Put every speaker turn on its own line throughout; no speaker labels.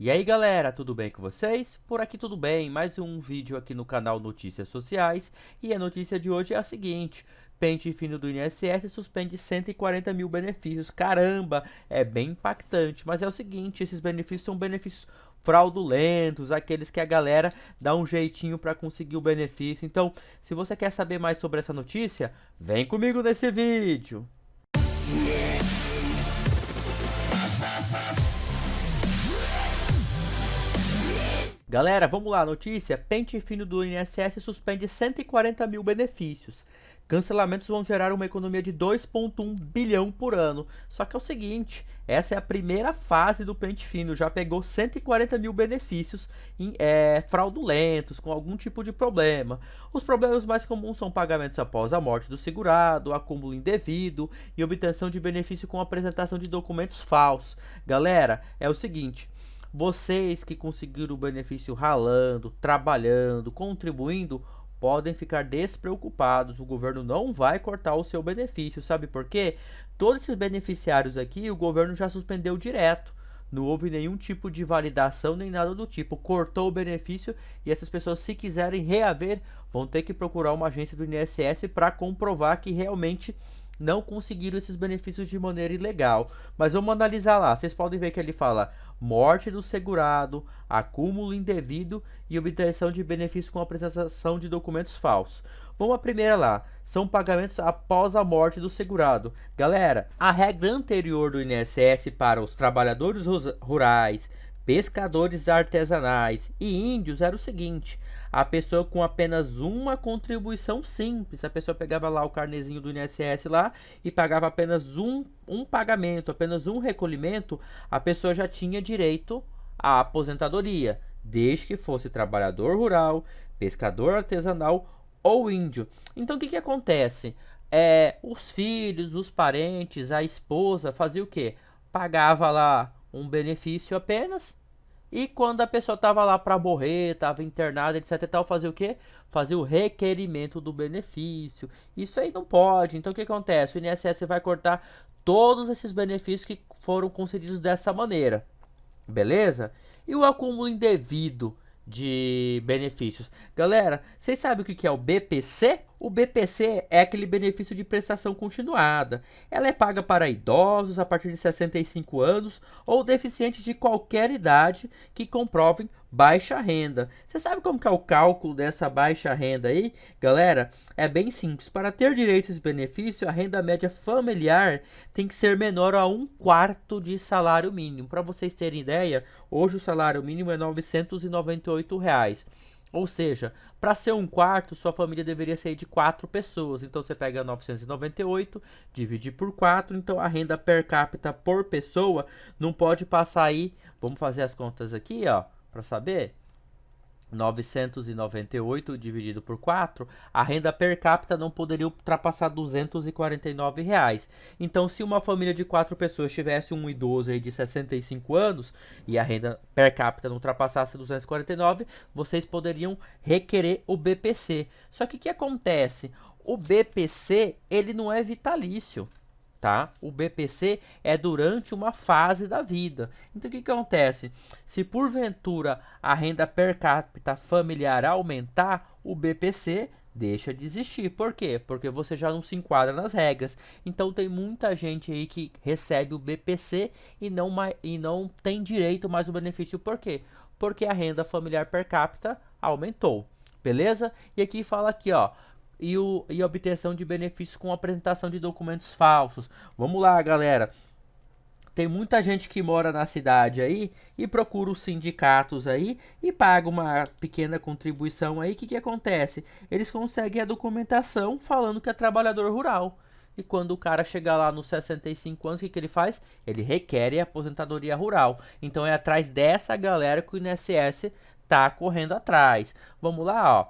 E aí galera, tudo bem com vocês? Por aqui tudo bem, mais um vídeo aqui no canal Notícias Sociais. E a notícia de hoje é a seguinte: pente fino do INSS suspende 140 mil benefícios. Caramba, é bem impactante, mas é o seguinte, esses benefícios são benefícios fraudulentos, aqueles que a galera dá um jeitinho para conseguir o benefício. Então, se você quer saber mais sobre essa notícia, vem comigo nesse vídeo. Galera, vamos lá, notícia: pente fino do INSS suspende 140 mil benefícios. Cancelamentos vão gerar uma economia de 2,1 bilhão por ano. Só que é o seguinte, essa é a primeira fase do pente fino, já pegou 140 mil benefícios fraudulentos, com algum tipo de problema. Os problemas mais comuns são pagamentos após a morte do segurado, acúmulo indevido e obtenção de benefício com apresentação de documentos falsos. Galera, é o seguinte: vocês que conseguiram o benefício ralando, trabalhando, contribuindo, podem ficar despreocupados. O governo não vai cortar o seu benefício. Sabe por quê? Todos esses beneficiários aqui, o governo já suspendeu direto. Não houve nenhum tipo de validação nem nada do tipo. Cortou o benefício e essas pessoas, se quiserem reaver, vão ter que procurar uma agência do INSS para comprovar que realmente não conseguiram esses benefícios de maneira ilegal. Mas vamos analisar lá. Vocês podem ver que ele fala morte do segurado, acúmulo indevido e obtenção de benefícios com apresentação de documentos falsos. Vamos à primeira lá. São pagamentos após a morte do segurado. Galera, a regra anterior do INSS para os trabalhadores rurais, pescadores artesanais e índios era o seguinte: a pessoa com apenas uma contribuição simples, a pessoa pegava lá o carnezinho do INSS lá e pagava apenas um pagamento, apenas um recolhimento, a pessoa já tinha direito à aposentadoria, desde que fosse trabalhador rural, pescador artesanal ou índio. Então o que acontece? Os filhos, os parentes, a esposa fazia o quê? Pagava lá um benefício apenas, e quando a pessoa estava lá para morrer, estava internada, etc e tal, fazia o quê? Fazia o requerimento do benefício. Isso aí não pode. Então o que acontece? O INSS vai cortar todos esses benefícios que foram concedidos dessa maneira. Beleza? E o acúmulo indevido de benefícios? Galera, vocês sabem o que é o BPC? O BPC é aquele benefício de prestação continuada. Ela é paga para idosos a partir de 65 anos ou deficientes de qualquer idade que comprovem baixa renda. Você sabe como que é o cálculo dessa baixa renda aí? Galera, é bem simples. Para ter direito a esse benefício, a renda média familiar tem que ser menor a 1/4 de salário mínimo. Para vocês terem ideia, hoje o salário mínimo é R$ 998. Ou seja, para ser 1/4, sua família deveria ser de 4 pessoas. Então você pega 998, divide por 4. Então a renda per capita por pessoa não pode passar aí. Vamos fazer as contas aqui, ó, para saber. 998 dividido por 4, a renda per capita não poderia ultrapassar R$ 249. Então, se uma família de 4 pessoas tivesse um idoso aí de 65 anos e a renda per capita não ultrapassasse 249, vocês poderiam requerer o BPC. Só que o que acontece? O BPC, ele não é vitalício. Tá? O BPC é durante uma fase da vida. Então o que acontece? Se porventura a renda per capita familiar aumentar, o BPC deixa de existir. Por quê? Porque você já não se enquadra nas regras. Então tem muita gente aí que recebe o BPC e não tem direito mais ao benefício. Por quê? Porque a renda familiar per capita aumentou. Beleza? E aqui fala aqui, ó. E obtenção de benefícios com apresentação de documentos falsos. Vamos lá, galera. Tem muita gente que mora na cidade aí e procura os sindicatos aí e paga uma pequena contribuição aí. O que acontece? Eles conseguem a documentação falando que é trabalhador rural. E quando o cara chegar lá nos 65 anos, o que ele faz? Ele requer a aposentadoria rural. Então é atrás dessa galera que o INSS tá correndo atrás. Vamos lá, ó.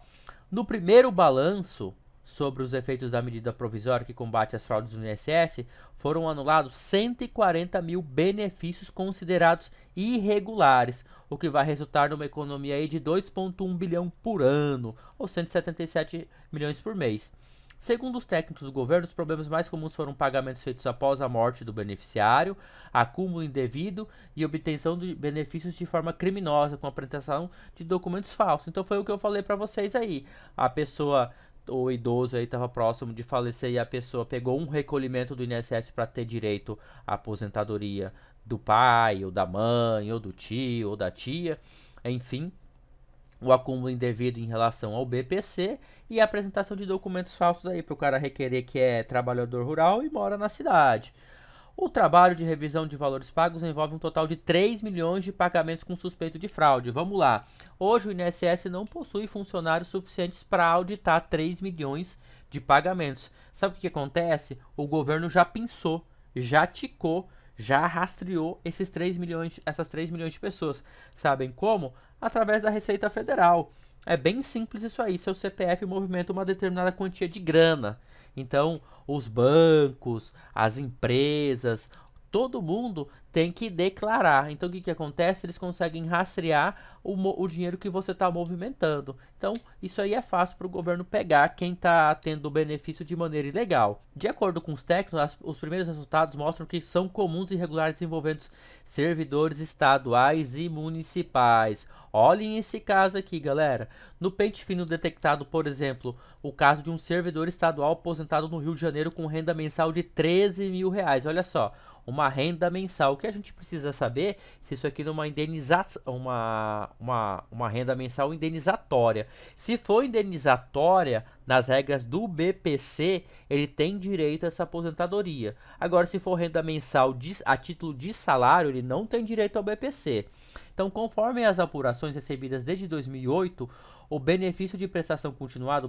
No primeiro balanço sobre os efeitos da medida provisória que combate as fraudes do INSS, foram anulados 140 mil benefícios considerados irregulares, o que vai resultar numa economia aí de 2,1 bilhão por ano, ou 177 milhões por mês. Segundo os técnicos do governo, os problemas mais comuns foram pagamentos feitos após a morte do beneficiário, acúmulo indevido e obtenção de benefícios de forma criminosa, com a apresentação de documentos falsos. Então foi o que eu falei para vocês aí. A pessoa, o idoso aí estava próximo de falecer e a pessoa pegou um recolhimento do INSS para ter direito à aposentadoria do pai, ou da mãe, ou do tio, ou da tia, enfim, o acúmulo indevido em relação ao BPC e a apresentação de documentos falsos aí para o cara requerer que é trabalhador rural e mora na cidade. O trabalho de revisão de valores pagos envolve um total de 3 milhões de pagamentos com suspeito de fraude. Vamos lá. Hoje o INSS não possui funcionários suficientes para auditar 3 milhões de pagamentos. Sabe o que acontece? O governo já pensou, já ticou, já rastreou essas 3 milhões de pessoas. Sabem como? Através da Receita Federal. É bem simples isso aí. Seu CPF movimenta uma determinada quantia de grana. Então, os bancos, as empresas, todo mundo tem que declarar. Então, o que acontece? Eles conseguem rastrear o dinheiro que você está movimentando. Então, isso aí é fácil para o governo pegar quem está tendo o benefício de maneira ilegal. De acordo com os técnicos, os primeiros resultados mostram que são comuns irregulares envolvendo servidores estaduais e municipais. Olhem esse caso aqui, galera. No pente fino detectado, por exemplo, o caso de um servidor estadual aposentado no Rio de Janeiro com renda mensal de 13 mil reais. Olha só, uma renda mensal. O que a gente precisa saber se isso aqui é uma indenização, uma renda mensal indenizatória. Se for indenizatória, nas regras do BPC, ele tem direito a essa aposentadoria. Agora, se for renda mensal a título de salário, ele não tem direito ao BPC. Então, conforme as apurações recebidas desde 2008, o benefício de prestação continuada,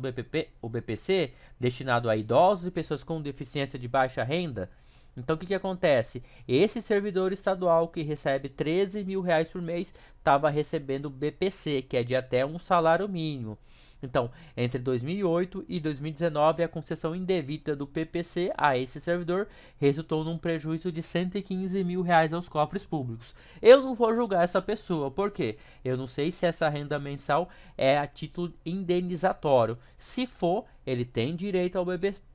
o BPC, destinado a idosos e pessoas com deficiência de baixa renda. Então, o que acontece? Esse servidor estadual que recebe 13 mil reais por mês estava recebendo BPC, que é de até um salário mínimo. Então, entre 2008 e 2019, a concessão indevida do PPC a esse servidor resultou num prejuízo de 115 mil reais aos cofres públicos. Eu não vou julgar essa pessoa, por quê? Eu não sei se essa renda mensal é a título indenizatório. Se for, ele tem direito ao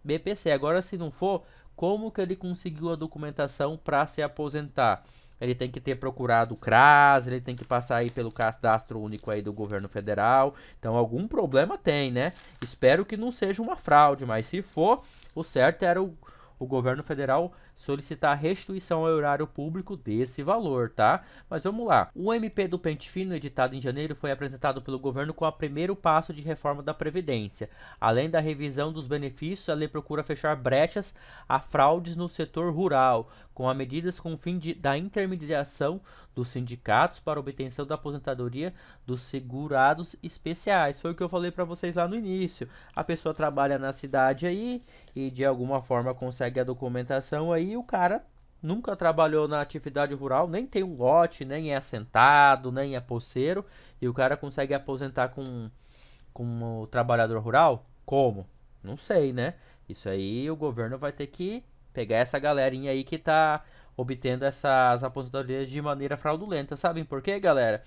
BPC. Agora, se não for, como que ele conseguiu a documentação para se aposentar? Ele tem que ter procurado o CRAS, ele tem que passar aí pelo cadastro único aí do governo federal. Então, algum problema tem, né? Espero que não seja uma fraude, mas se for, o certo era o governo federal solicitar a restituição ao erário público desse valor, tá? Mas vamos lá. O MP do Pente Fino, editado em janeiro, foi apresentado pelo governo com o primeiro passo de reforma da Previdência. Além da revisão dos benefícios, a lei procura fechar brechas a fraudes no setor rural, com medidas com o fim da intermediação dos sindicatos para obtenção da aposentadoria dos segurados especiais. Foi o que eu falei para vocês lá no início. A pessoa trabalha na cidade aí e de alguma forma consegue a documentação aí, o cara nunca trabalhou na atividade rural, nem tem um lote, nem é assentado, nem é poceiro, e o cara consegue aposentar como trabalhador rural? Como? Não sei, né? Isso aí o governo vai ter que pegar essa galerinha aí que tá obtendo essas aposentadorias de maneira fraudulenta. Sabem por quê, galera?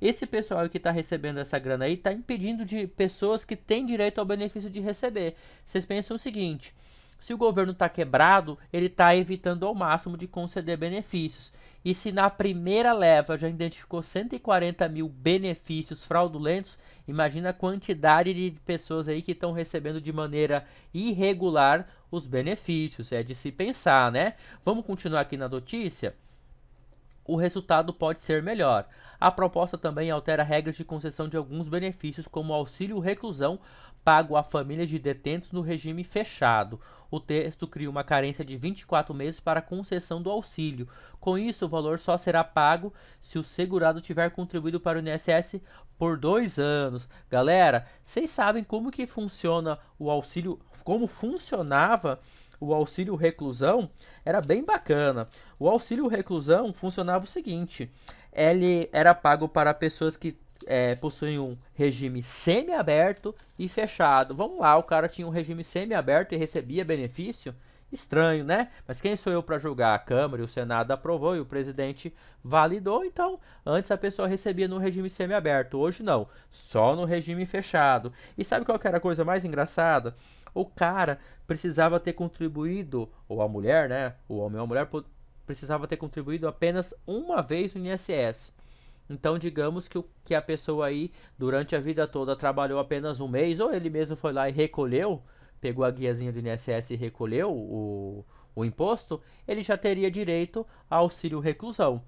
Esse pessoal que está recebendo essa grana aí está impedindo de pessoas que têm direito ao benefício de receber. Vocês pensam o seguinte: se o governo está quebrado, ele está evitando ao máximo de conceder benefícios. E se na primeira leva já identificou 140 mil benefícios fraudulentos, imagina a quantidade de pessoas aí que estão recebendo de maneira irregular os benefícios. É de se pensar, né? Vamos continuar aqui na notícia? O resultado pode ser melhor. A proposta também altera regras de concessão de alguns benefícios, como o auxílio reclusão pago a famílias de detentos no regime fechado. O texto cria uma carência de 24 meses para a concessão do auxílio. Com isso, o valor só será pago se o segurado tiver contribuído para o INSS por 2 anos. Galera, vocês sabem como que funciona o auxílio, como funcionava o auxílio reclusão? Era bem bacana. O auxílio reclusão funcionava o seguinte: ele era pago para pessoas que possuem um regime semiaberto e fechado. Vamos lá, o cara tinha um regime semiaberto e recebia benefício. Estranho, né? Mas quem sou eu para julgar? A Câmara e o Senado aprovou e o presidente validou. Então, antes a pessoa recebia no regime semiaberto, hoje não, só no regime fechado. E sabe qual que era a coisa mais engraçada? O cara precisava ter contribuído, ou a mulher, né? O homem ou a mulher precisava ter contribuído apenas uma vez no INSS. Então, digamos que a pessoa aí, durante a vida toda, trabalhou apenas um mês, ou ele mesmo foi lá e recolheu, pegou a guiazinha do INSS e recolheu o imposto, ele já teria direito ao auxílio reclusão.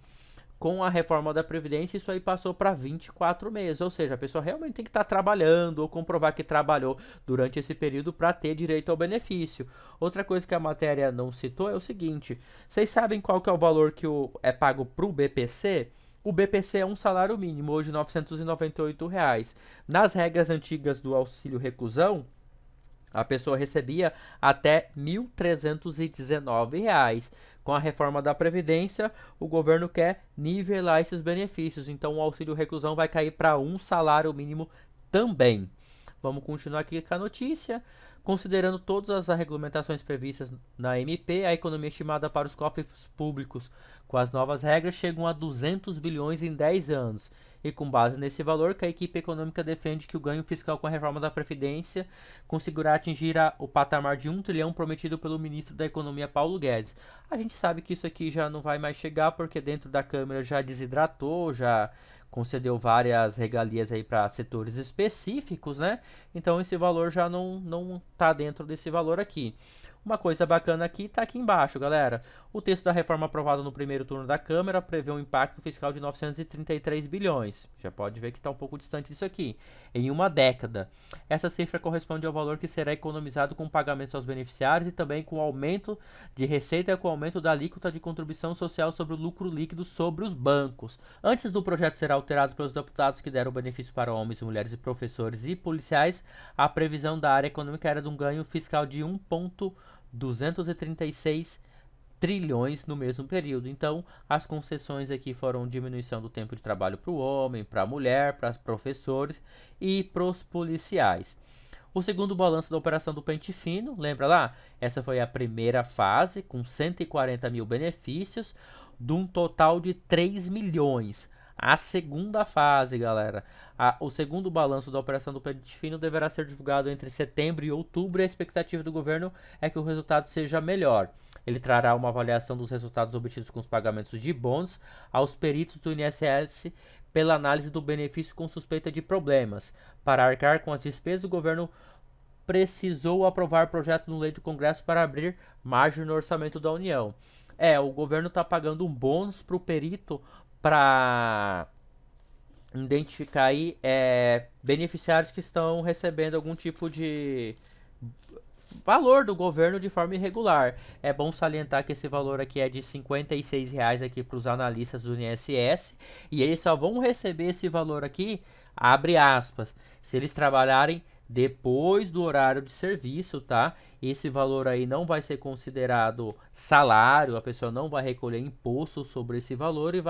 Com a reforma da Previdência, isso aí passou para 24 meses, ou seja, a pessoa realmente tem que estar trabalhando ou comprovar que trabalhou durante esse período para ter direito ao benefício. Outra coisa que a matéria não citou é o seguinte: vocês sabem qual que é o valor que é pago para o BPC? O BPC é um salário mínimo, hoje R$ 998 reais. Nas regras antigas do auxílio reclusão, a pessoa recebia até R$ 1.319 reais. Com a reforma da Previdência, o governo quer nivelar esses benefícios. Então, o auxílio reclusão vai cair para um salário mínimo também. Vamos continuar aqui com a notícia. Considerando todas as regulamentações previstas na MP, a economia estimada para os cofres públicos com as novas regras chegam a 200 bilhões em 10 anos. E com base nesse valor, que a equipe econômica defende que o ganho fiscal com a reforma da Previdência conseguirá atingir o patamar de 1 trilhão prometido pelo ministro da Economia, Paulo Guedes. A gente sabe que isso aqui já não vai mais chegar, porque dentro da Câmara já desidratou, já concedeu várias regalias aí para setores específicos, né? Então esse valor já não tá dentro desse valor aqui. Uma coisa bacana aqui está aqui embaixo, galera. O texto da reforma aprovado no primeiro turno da Câmara prevê um impacto fiscal de 933 bilhões. Já pode ver que está um pouco distante disso aqui. Em uma década. Essa cifra corresponde ao valor que será economizado com pagamentos aos beneficiários e também com o aumento de receita e com o aumento da alíquota de contribuição social sobre o lucro líquido sobre os bancos. Antes do projeto ser alterado pelos deputados que deram benefício para homens, mulheres, professores e policiais, a previsão da área econômica era de um ganho fiscal de 1,236 trilhões no mesmo período. Então, as concessões aqui foram diminuição do tempo de trabalho para o homem, para a mulher, para os professores e para os policiais. O segundo balanço da operação do Pente Fino, lembra lá? Essa foi a primeira fase, com 140 mil benefícios, de um total de 3 milhões. A segunda fase, galera. O segundo balanço da operação do Pente Fino deverá ser divulgado entre setembro e outubro e a expectativa do governo é que o resultado seja melhor. Ele trará uma avaliação dos resultados obtidos com os pagamentos de bônus aos peritos do INSS pela análise do benefício com suspeita de problemas. Para arcar com as despesas, o governo precisou aprovar projeto no lei do Congresso para abrir margem no orçamento da União. O governo está pagando um bônus para o perito para identificar aí beneficiários que estão recebendo algum tipo de valor do governo de forma irregular. É bom salientar que esse valor aqui é de R$ 56 aqui para os analistas do INSS e eles só vão receber esse valor aqui, abre aspas, se eles trabalharem depois do horário de serviço, tá? Esse valor aí não vai ser considerado salário, a pessoa não vai recolher imposto sobre esse valor e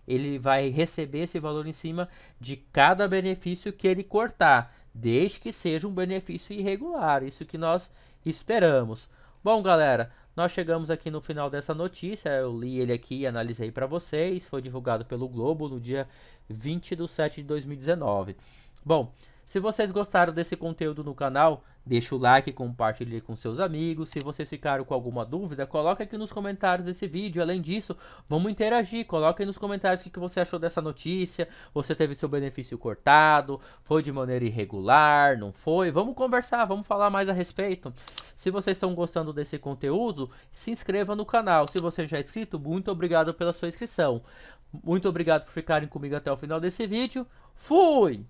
ele vai receber esse valor em cima de cada benefício que ele cortar, desde que seja um benefício irregular, isso que nós esperamos. Bom, galera, nós chegamos aqui no final dessa notícia, eu li ele aqui e analisei para vocês, foi divulgado pelo Globo no dia 20/7/2019. Bom, se vocês gostaram desse conteúdo no canal, deixa o like e compartilhe com seus amigos. Se vocês ficaram com alguma dúvida, coloque aqui nos comentários desse vídeo. Além disso, vamos interagir. Coloque aí nos comentários o que você achou dessa notícia. Você teve seu benefício cortado? Foi de maneira irregular? Não foi? Vamos conversar, vamos falar mais a respeito. Se vocês estão gostando desse conteúdo, se inscreva no canal. Se você já é inscrito, muito obrigado pela sua inscrição. Muito obrigado por ficarem comigo até o final desse vídeo. Fui!